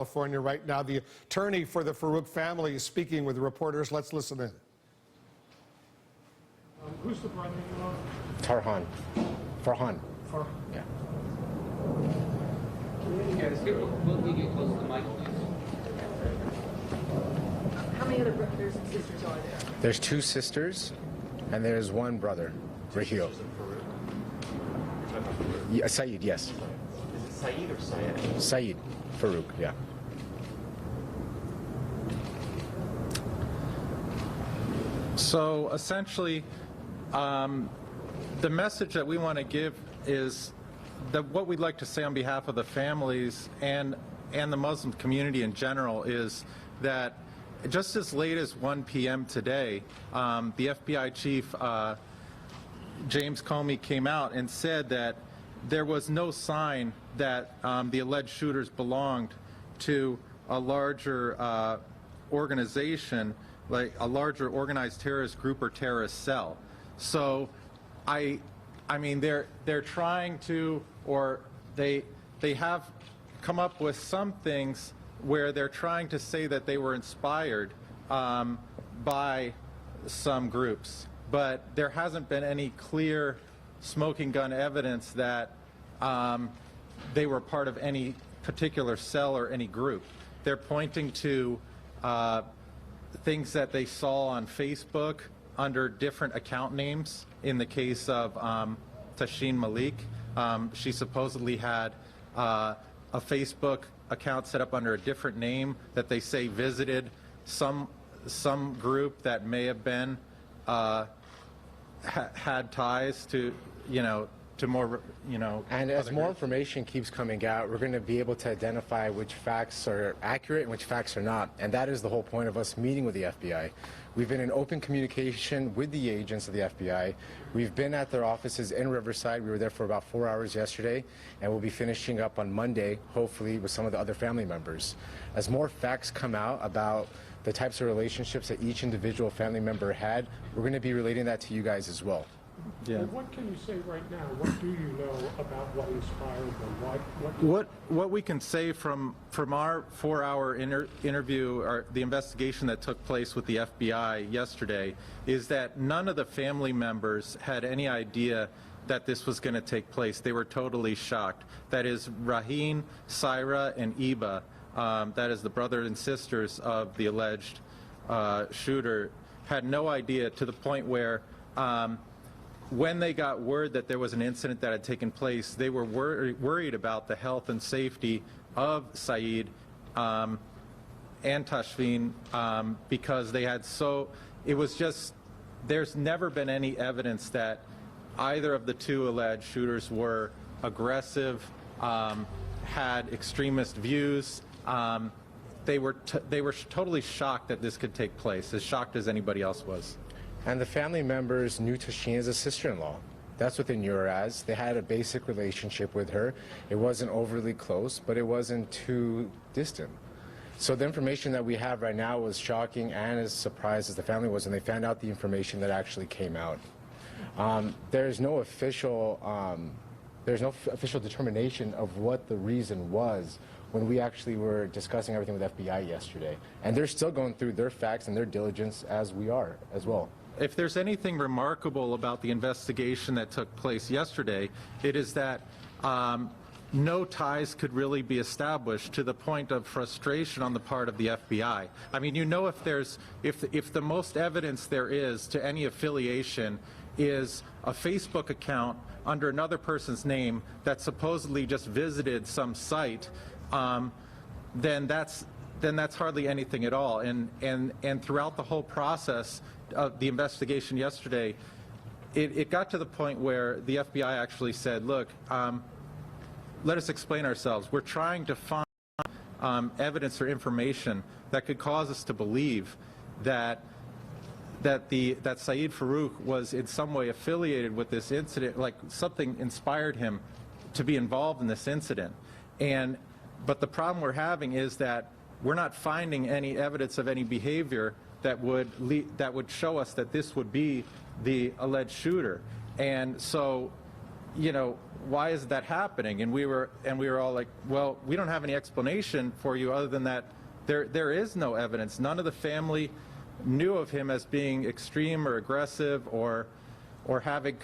California right now. The attorney for the Farook family is speaking with reporters. Let's listen in. Who's the brother-in-law? Farhan. Farhan. Yeah. Will you get close to the mic, please? How many other brothers and sisters are there? There's 2 sisters, and there's 1 brother, Raheel. Yeah, Saeed, yes. Is it Saeed or Syed? Saeed Farook, yeah. So essentially, the message that we want to give is that what we'd like to say on behalf of the families and the Muslim community in general is that just as late as 1 p.m. today, the FBI chief, James Comey, came out and said that there was no sign that the alleged shooters belonged to a larger organization, like a larger organized terrorist group or terrorist cell. So I mean, they're trying to, or they have come up with some things where they're trying to say that they were inspired by some groups, but there hasn't been any clear smoking gun evidence that they were part of any particular cell or any group. They're pointing to things that they saw on Facebook under different account names. In the case of Tashin Malik, she supposedly had a Facebook account set up under a different name that they say visited some group that may have been had ties to, to more, And as more information keeps coming out, we're going to be able to identify which facts are accurate and which facts are not. And that is the whole point of us meeting with the FBI. We've been in open communication with the agents of the FBI. We've been at their offices in Riverside. We were there for about 4 hours yesterday, and we'll be finishing up on Monday, hopefully, with some of the other family members. As more facts come out about the types of relationships that each individual family member had, we're going to be relating that to you guys as well. Yeah. Well, what can you say right now? What do you know about what inspired them? What we can say from our 4-hour interview, or the investigation that took place with the FBI yesterday, is that none of the family members had any idea that this was going to take place. They were totally shocked. That is, Raheen, Syra, and Iba, that is the brothers and sisters of the alleged shooter, had no idea, to the point where when they got word that there was an incident that had taken place, they were worried about the health and safety of Saeed and Tashfeen because they had it was just, there's never been any evidence that either of the 2 alleged shooters were aggressive, had extremist views. They were totally shocked that this could take place, as shocked as anybody else was. And the family members knew Tashin as a sister-in-law. That's what they knew her as. They had a basic relationship with her. It wasn't overly close, but it wasn't too distant. So the information that we have right now was shocking and as surprised as the family was when they found out the information that actually came out. There's no official determination of what the reason was when we actually were discussing everything with FBI yesterday. And they're still going through their facts and their diligence as we are as well. If there's anything remarkable about the investigation that took place yesterday, it is that no ties could really be established, to the point of frustration on the part of the FBI. I mean, if the most evidence there is to any affiliation is a Facebook account under another person's name that supposedly just visited some site, then that's hardly anything at all. And throughout the whole process of the investigation yesterday, it got to the point where the FBI actually said, look, let us explain ourselves. We're trying to find evidence or information that could cause us to believe that Saeed Farook was in some way affiliated with this incident, like something inspired him to be involved in this incident. But the problem we're having is that we're not finding any evidence of any behavior that would show us that this would be the alleged shooter. And so you know, why is that happening? And we were all like, well, we don't have any explanation for you other than that there is no evidence. None of the family knew of him as being extreme or aggressive or having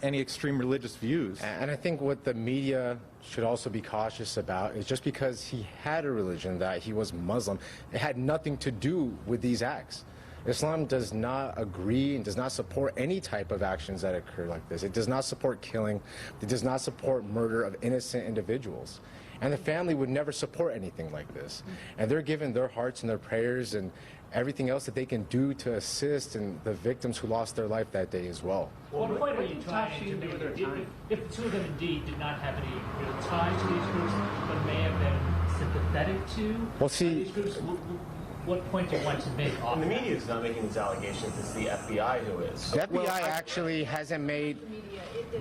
any extreme religious views. And I think what the media should also be cautious about is just because he had a religion, that he was Muslim, it had nothing to do with these acts. Islam does not agree and does not support any type of actions that occur like this. It does not support killing. It does not support murder of innocent individuals. And the family would never support anything like this. And they're given their hearts and their prayers and everything else that they can do to assist and the victims who lost their life that day as well. What point are you trying to make? If the two of them indeed did not have any real ties to these groups, but may have been sympathetic to these groups, what point do you want to make off And the that? media is not making these allegations, it's the FBI who is. The FBI actually hasn't made,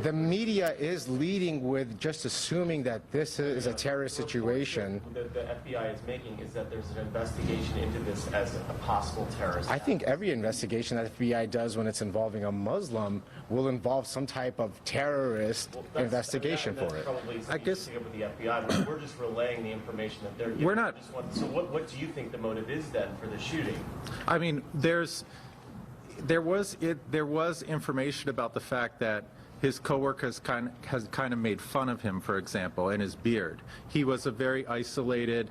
the media is leading with just assuming that this is a terrorist situation. The FBI is making is that there's an investigation into this as a possible terrorist. I think every investigation that the FBI does when it's involving a Muslim will involve some type of terrorist investigation for it. I guess with the FBI, but we're just relaying the information that they're giving. We're not. So what do you think the motive is then for the shooting? I mean, there was information about the fact that his coworkers has kind of made fun of him, for example, and his beard. He was a very isolated,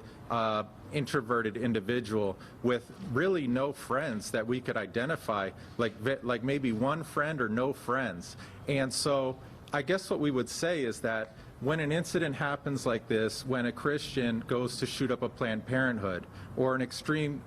introverted individual with really no friends that we could identify, like maybe one friend or no friends. And so I guess what we would say is that when an incident happens like this, when a Christian goes to shoot up a Planned Parenthood, or an extreme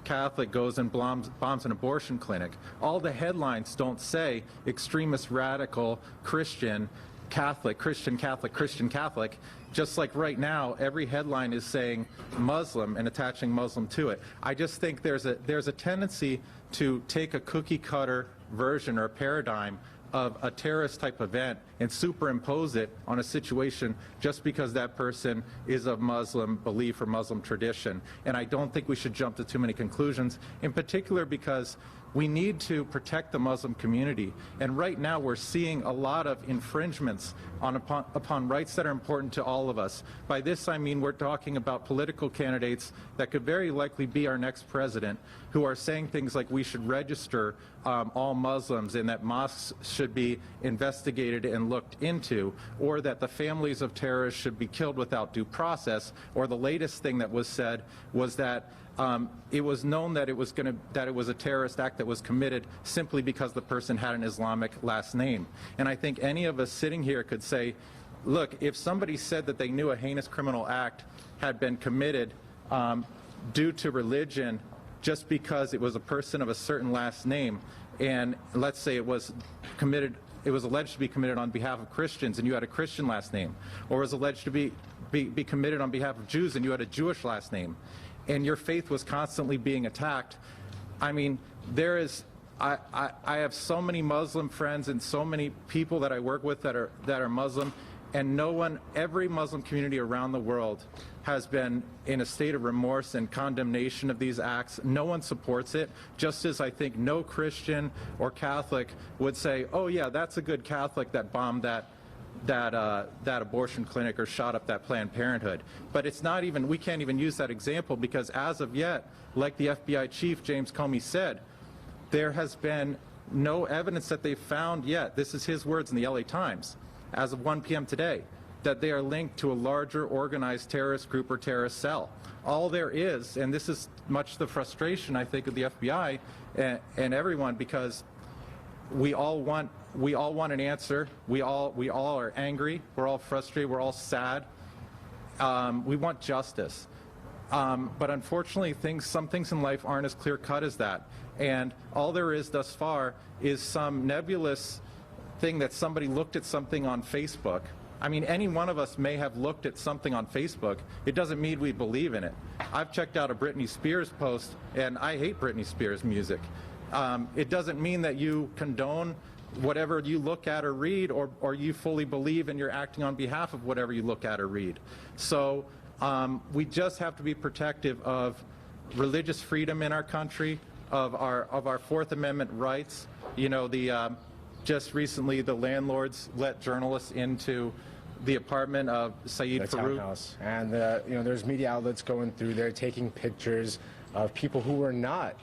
Catholic goes and bombs an abortion clinic, all the headlines don't say extremist, radical, Christian, Catholic, Christian, Catholic, Christian, Catholic. Just like right now, every headline is saying Muslim and attaching Muslim to it. I just think there's a tendency to take a cookie cutter version or paradigm of a terrorist type event and superimpose it on a situation just because that person is of Muslim belief or Muslim tradition. And I don't think we should jump to too many conclusions, in particular because we need to protect the Muslim community. And right now we're seeing a lot of infringements upon rights that are important to all of us. By this I mean we're talking about political candidates that could very likely be our next president who are saying things like we should register all Muslims and that mosques should be investigated and looked into, or that the families of terrorists should be killed without due process, or the latest thing that was said was that it was known that it was a terrorist act that was committed simply because the person had an Islamic last name. And I think any of us sitting here could say, look, if somebody said that they knew a heinous criminal act had been committed due to religion just because it was a person of a certain last name, and let's say it was alleged to be committed on behalf of Christians and you had a Christian last name, or was alleged to be committed on behalf of Jews and you had a Jewish last name, and your faith was constantly being attacked. I mean, I have so many Muslim friends and so many people that I work with that are Muslim, and every Muslim community around the world has been in a state of remorse and condemnation of these acts. No one supports it, just as I think no Christian or Catholic would say, oh yeah, that's a good Catholic that bombed that abortion clinic or shot up that Planned Parenthood. But it's not even, we can't even use that example because as of yet, like the FBI chief James Comey said, there has been no evidence that they've found yet, this is his words in the LA Times, as of 1 p.m. today, that they are linked to a larger organized terrorist group or terrorist cell. All there is, and this is much the frustration I think of the FBI and everyone, because we all want an answer. We all are angry. We're all frustrated. We're all sad. We want justice. But unfortunately, some things in life aren't as clear cut as that. And all there is thus far is some nebulous thing that somebody looked at something on Facebook. I mean, any one of us may have looked at something on Facebook. It doesn't mean we believe in it. I've checked out a Britney Spears post, and I hate Britney Spears music. It doesn't mean that you condone whatever you look at or read, or you fully believe and you're acting on behalf of whatever you look at or read. So we just have to be protective of religious freedom in our country, of our Fourth Amendment rights. You know, just recently the landlords let journalists into the apartment of Saeed The Farook. townhouse. And there's media outlets going through there taking pictures of people who were not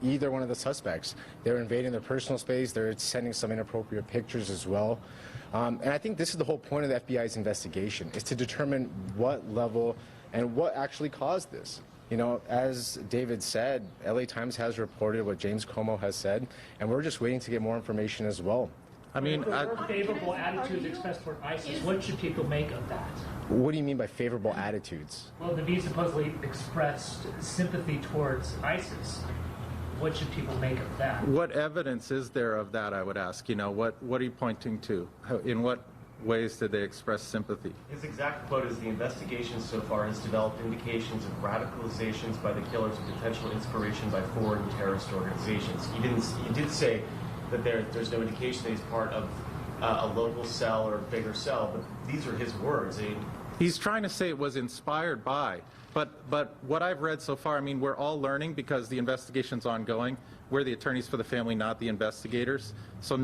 either one of the suspects. They're invading their personal space. They're sending some inappropriate pictures as well. And I think this is the whole point of the FBI's investigation, is to determine what level and what actually caused this. As David said, LA Times has reported what James Como has said, and we're just waiting to get more information as well. I mean, If there were favorable attitudes expressed toward ISIS, what should people make of that? What do you mean by favorable attitudes? Well, the V supposedly expressed sympathy towards ISIS. What should people make of that? what evidence is there of that, I would ask? What are you pointing to? In what ways did they express sympathy? His exact quote is, "The investigation so far has developed indications of radicalizations by the killers and potential inspiration by foreign terrorist organizations." He did say that there's no indication that he's part of a local cell or a bigger cell, but these are his words. He's trying to say it was inspired by, but what I've read so far, I mean, we're all learning because the investigation's ongoing. We're the attorneys for the family, not the investigators. So